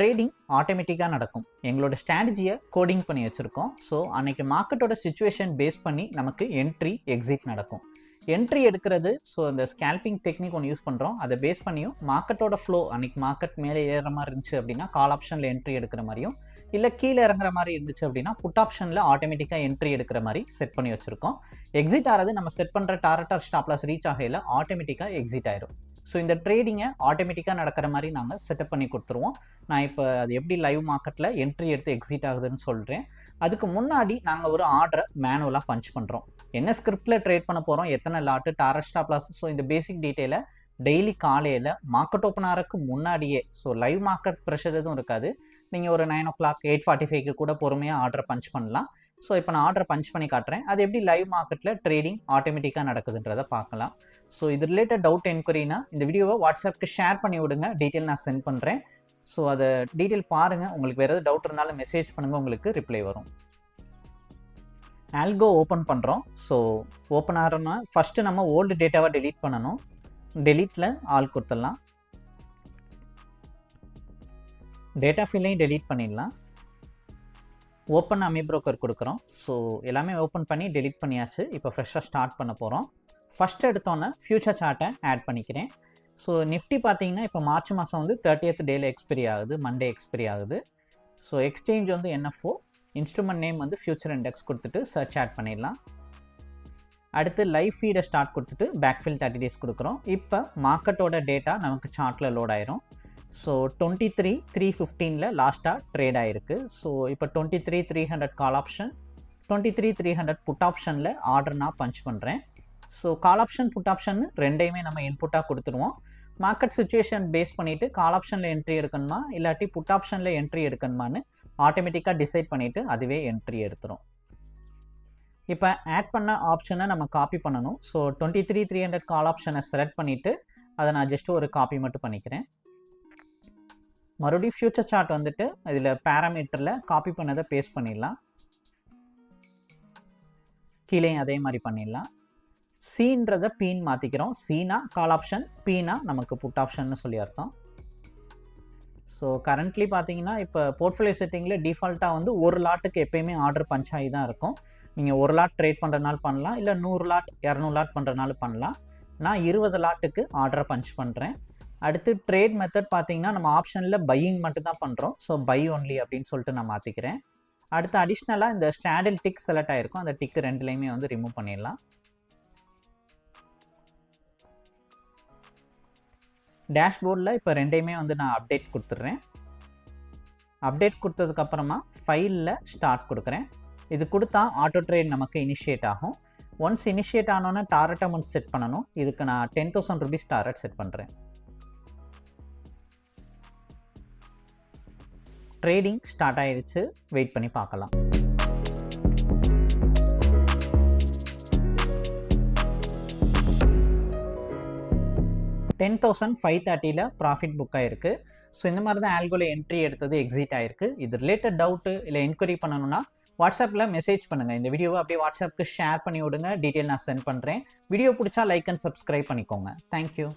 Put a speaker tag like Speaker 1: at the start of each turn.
Speaker 1: Trading ஆட்டோமேட்டிக்காக நடக்கும். எங்களோட ஸ்ட்ராட்டஜியை கோடிங் பண்ணி வச்சுருக்கோம். ஸோ அன்றைக்கி மார்க்கெட்டோட சிச்சுவேஷன் பேஸ் பண்ணி நமக்கு என்ட்ரி எக்ஸிட் நடக்கும். என்ட்ரி எடுக்கிறது ஸோ இந்த ஸ்கேல்பிங் டெக்னிக் ஒன்று யூஸ் பண்ணுறோம். அதை பேஸ் பண்ணியும் மார்க்கெட்டோட ஃப்ளோ அன்றைக்கி மார்க்கெட் மேலே ஏறுற மாதிரி இருந்துச்சு அப்படின்னா கால் ஆப்ஷனில் என்ட்ரி எடுக்கிற மாதிரியும், இல்லை கீழே இறங்குற மாதிரி இருந்துச்சு அப்படின்னா புட் ஆப்ஷனில் ஆட்டோமேட்டிக்காக என்ட்ரி எடுக்கிற மாதிரி செட் பண்ணி வச்சுருக்கோம். எக்ஸிட் ஆகிறது நம்ம செட் பண்ணுற target or stop loss reach ஆகையில் ஆட்டோமேட்டிக்காக எக்ஸிட் ஆயிரும். ஸோ இந்த ட்ரேடிங்கை ஆட்டோமேட்டிக்காக நடக்கிற மாதிரி நாங்கள் செட்டப் பண்ணி கொடுத்துருவோம். நான் இப்போ அது எப்படி லைவ் மார்க்கெட்டில் என்ட்ரி எடுத்து எக்ஸிட் ஆகுதுன்னு சொல்கிறேன். அதுக்கு முன்னாடி நாங்கள் ஒரு ஆர்டரை மேனுவலாக பஞ்ச் பண்ணுறோம். என்ன ஸ்கிரிப்டில் ட்ரேட் பண்ண போகிறோம், எத்தனை lot, target stop loss, so இந்த பேசிக் டீட்டெயிலை டெய்லி காலையில் மார்க்கெட் ஓப்பன் ஆகிறதுக்கு முன்னாடியே, ஸோ லைவ் மார்க்கெட் ப்ரெஷர் எதுவும் இருக்காது, நீங்கள் ஒரு 9 o'clock 8:45 கூட பொறுமையாக ஆர்டரை பஞ்ச் பண்ணலாம். ஸோ இப்போ நான் ஆர்டரை பஞ்ச் பண்ணி காட்டுறேன். அது எப்படி லைவ் மார்க்கெட்டில் ட்ரேடிங் ஆட்டோமேட்டிக்காக நடக்குதுன்றதை பார்க்கலாம். ஸோ இது ரிலேட்டட் டவுட் என்கொயரினா இந்த வீடியோவை வாட்ஸ்அப்புக்கு ஷேர் பண்ணி விடுங்க, டீட்டெயில் நான் சென்ட் பண்ணுறேன். ஸோ அதை டீட்டெயில் பாருங்கள். உங்களுக்கு வேறு எதாவது டவுட் இருந்தாலும் மெசேஜ் பண்ணுங்கள், உங்களுக்கு ரிப்ளை வரும். ஆல்கோ ஓப்பன் பண்ணுறோம். ஸோ ஓப்பன் ஆகிறோன்னா ஃபஸ்ட்டு நம்ம ஓல்டு டேட்டாவை டெலீட் பண்ணணும். டெலீட்டில் ஆல் கொடுத்துடலாம். டேட்டா ஃபீல்டையும் டெலீட் பண்ணிடலாம். ஓப்பன் அமி ப்ரோக்கர் கொடுக்குறோம். ஸோ எல்லாமே ஓப்பன் பண்ணி டெலீட் பண்ணியாச்சு. இப்போ ஃப்ரெஷ்ஷாக ஸ்டார்ட் பண்ண போகிறோம். ஃபஸ்ட் எடுத்தோன்னே ஃபியூச்சர் சார்ட்டை ஆட் பண்ணிக்கிறேன். ஸோ நிஃப்டி பார்த்தீங்கன்னா இப்போ மார்ச் மாதம் வந்து 30th டேயில் எக்ஸ்பைரி ஆகுது, மண்டே எக்ஸ்பைரி ஆகுது. ஸோ எக்ஸ்சேஞ்ச் வந்து NFO, இன்ஸ்ட்ருமெண்ட் நேம் வந்து ஃபியூச்சர் இண்டெக்ஸ் கொடுத்துட்டு சர்ச் ஆட் பண்ணிடலாம். அடுத்து லைவ் ஃபீடை ஸ்டார்ட் கொடுத்துட்டு பேக்ஃபில் 30 days கொடுக்குறோம். இப்போ மார்க்கெட்டோட டேட்டா நமக்கு சார்ட்டில் லோட் ஆயிரும். ஸோ 23,315 லாஸ்ட்டாக ட்ரேட் ஆகிருக்கு. ஸோ இப்போ 23,300 கால் ஆப்ஷன், 23,300 புட் ஆப்ஷனில் ஆர்டர் நான் பஞ்ச் பண்ணுறேன். So call option put option ரெண்டையுமே நம்ம இன்புட்டாக கொடுத்துருவோம். மார்க்கெட் சிச்சுவேஷன் பேஸ் பண்ணிவிட்டு கால் ஆப்ஷனில் என்ட்ரி எடுக்கணுமா இல்லாட்டி புட் ஆப்ஷனில் என்ட்ரி எடுக்கணுமான்னு ஆட்டோமேட்டிக்காக டிசைட் பண்ணிவிட்டு அதுவே என்ட்ரி எடுத்துரும். இப்போ ஆட் பண்ண ஆப்ஷனை நம்ம காப்பி பண்ணணும். ஸோ 23,300 கால் ஆப்ஷனை செலக்ட் பண்ணிவிட்டு அதை நான் ஜஸ்ட்டு ஒரு காப்பி மட்டும் பண்ணிக்கிறேன். மறுபடியும் ஃபியூச்சர் சார்ட் வந்துட்டு இதில் பேராமீட்டரில் காப்பி பண்ணதை பேஸ்ட் பண்ணிடலாம். கீழேயும் அதே மாதிரி பண்ணிடலாம். சீன்றதை பீன் மாற்றிக்கிறோம். சீனா கால் ஆப்ஷன், பீனா நமக்கு புட் ஆப்ஷன்னு சொல்லி அர்த்தம். ஸோ கரண்ட்லி பார்த்தீங்கன்னா இப்போ போர்ட்ஃபோலியோ செட்டிங்கில் டிஃபால்ட்டாக வந்து ஒரு லாட்டுக்கு எப்போயுமே ஆர்டர் பஞ்ச் ஆகி தான் இருக்கும். நீங்கள் ஒரு லாட் ட்ரேட் பண்ணுறனால பண்ணலாம், இல்லை 100 லாட் 200 லாட் பண்ணுறனால பண்ணலாம். நான் 20 லாட்டுக்கு ஆர்டரை பஞ்ச் பண்ணுறேன். அடுத்து ட்ரேட் மெத்தட் பார்த்தீங்கன்னா நம்ம ஆப்ஷனில் பையிங் மட்டும் தான் பண்ணுறோம். ஸோ பை ஒன்லி அப்படின்னு சொல்லிட்டு நான் மாற்றிக்கிறேன். அடுத்து அடிஷ்னலாக இந்த ஸ்டாடில் டிக் செலக்ட் ஆகிருக்கும், அந்த டிக்கு ரெண்டுலேயுமே வந்து ரிமூவ் பண்ணிடலாம். டேஷ்போர்டில் இப்போ ரெண்டையுமே வந்து நான் அப்டேட் கொடுத்துட்றேன். அப்டேட் கொடுத்ததுக்கப்புறமா ஃபைலில் ஸ்டார்ட் கொடுக்குறேன். இது கொடுத்தா ஆட்டோ ட்ரேட் நமக்கு இனிஷியேட் ஆகும். ஒன்ஸ் இனிஷியேட் ஆனோன்னா டார்கெட் அமௌண்ட் செட் பண்ணணும். இதுக்கு நான் 10,000 rupees டார்கெட் செட் பண்ணுறேன். ட்ரேடிங் ஸ்டார்ட் ஆயிடுச்சு, வெயிட் பண்ணி பார்க்கலாம். $10,530 ப்ராஃபிட் புக் ஆயிருக்கு. ஸோ இந்த மாதிரி தான் ஆல்கோவில் என்ட்ரி எடுத்தது எக்ஸிட் ஆயிருக்கு. இது ரிலேட்டட் டவுட்டு இல்லை என்கொயரி பண்ணணும்னா வாட்ஸ்அப்பில் மெசேஜ் பண்ணுங்கள். இந்த வீடியோவை அப்படியே வாட்ஸ்அப்புக்கு ஷேர் பண்ணி விடுங்க, டீட்டெயில் நான் சென்ட் பண்ணுறேன். வீடியோ பிடிச்சா லைக் அண்ட் சப்ஸ்கிரைப் பண்ணிக்கோங்க. தேங்க்யூ.